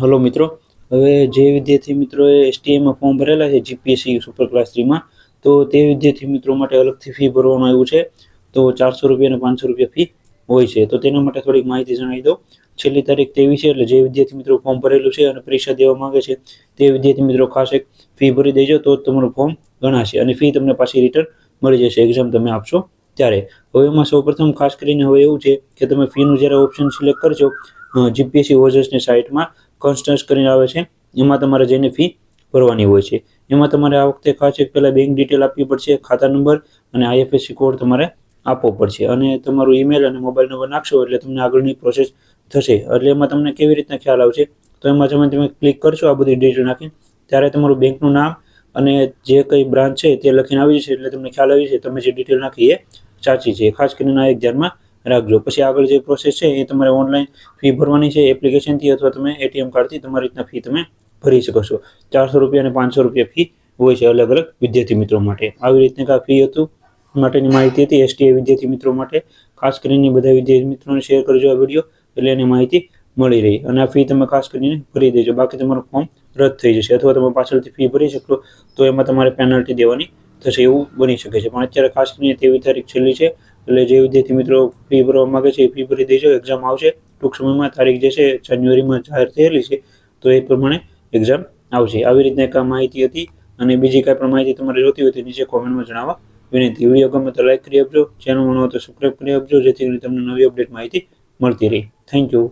Hello મિત્રો, હવે જે વિદ્યાર્થી મિત્રોએ એસટીએમાં ફોર્મ ભરેલા છે જીપીએસસી સુપર ક્લાસ 3માં, તો તે વિદ્યાર્થી મિત્રો માટે અલગથી ફી ભરવાનું આવ્યું છે. તો 400 રૂપિયા અને 500 રૂપિયા ફી હોય છે. તો તેના માટે થોડીક માહિતી જણાવી દો. છેલ્લી તારીખ 23 છે, એટલે જે વિદ્યાર્થી મિત્રો ફોર્મ ભરેલું છે અને પરીક્ષા દેવા માંગે છે તે વિદ્યાર્થી મિત્રો ખાસ એક ફી ભરી દેજો, તો જ તમારું ફોર્મ ગણાશે અને ફી તમને પાછી રિટર્ન મળી જશે એક્ઝામ તમે આપશો ત્યારે. હવે એમાં સૌપ્રથમ ખાસ કરીને હવે એવું છે કે તમે ફીનું જ્યારે ઓપ્શન સિલેક્ટ કરજો જીપીએસસી ઓજસની સાઇટમાં કન્સ્ટન્સ કરીને આવે છે, એમાં તમારે જઈને ફી ભરવાની હોય છે. એમાં તમારે આ વખતે ખાસ એક પહેલાં બેંક ડિટેલ આપવી પડશે, ખાતા નંબર અને આઈએફએસસી કોડ તમારે આપવો પડશે અને તમારું ઈમેલ અને મોબાઈલ નંબર નાખશો એટલે તમને આગળની પ્રોસેસ થશે. એટલે એમાં તમને કેવી રીતના ખ્યાલ આવશે, તો એમાં તમે ક્લિક કરશો આ બધી ડિટેલ નાખીને, ત્યારે તમારું બેંકનું નામ અને જે કંઈ બ્રાન્ચ છે તે લખીને આવી જશે, એટલે તમને ખ્યાલ આવી જશે તમે જે ડિટેલ નાખી એ સાચી છે. ખાસ કરીને આ એક ધ્યાનમાં રાખજો. પછી આગળ જે પ્રોસેસ છે એ તમારે ઓનલાઈન ફી ભરવાની છે એપ્લિકેશનથી, અથવા તમે એટીએમ કાર્ડથી તમારી રીતના ફી તમે ભરી શકો છો. 400 રૂપિયા અને 500 રૂપિયા ફી હોય છે અલગ અલગ વિદ્યાર્થી મિત્રો માટે. આવી રીતના ફી હતું માટેની માહિતી હતી એસટીએ વિદ્યાર્થી મિત્રો માટે. ખાસ કરીને બધા વિદ્યાર્થી મિત્રોને શેર કરજો આ વિડીયો, એટલે એની માહિતી મળી રહી. અને આ ફી તમે ખાસ કરીને ભરી દેજો, બાકી તમારું ફોર્મ રદ થઈ જશે, અથવા તમે પાછળથી ફી ભરી શકો તો એમાં તમારે પેનલ્ટી દેવાની થશે, એવું બની શકે છે. પણ અત્યારે ખાસ કરીને 23 તારીખ છેલ્લી છે, એટલે જે વિદ્યાર્થી મિત્રો ફી ભરવા માંગે છે એ ફી ભરી દેજો. એક્ઝામ આવશે ટૂંક સમયમાં, તારીખ જે છે જાન્યુઆરીમાં જાહેર થયેલી છે, તો એ પ્રમાણે એક્ઝામ આવશે. આવી રીતના એક માહિતી હતી, અને બીજી કાંઈ પણ માહિતી તમારે જોતી હોય તો નીચે કોમેન્ટમાં જણાવવા વિનંતી. વિડીયો ગમે તો લાઈક કરી આપજો, ચેનલમાં ન હોય તો સબસ્ક્રાઈબ કરી આપજો, જેથી કરીને તમને નવી અપડેટ માહિતી મળતી રહી. Thank you.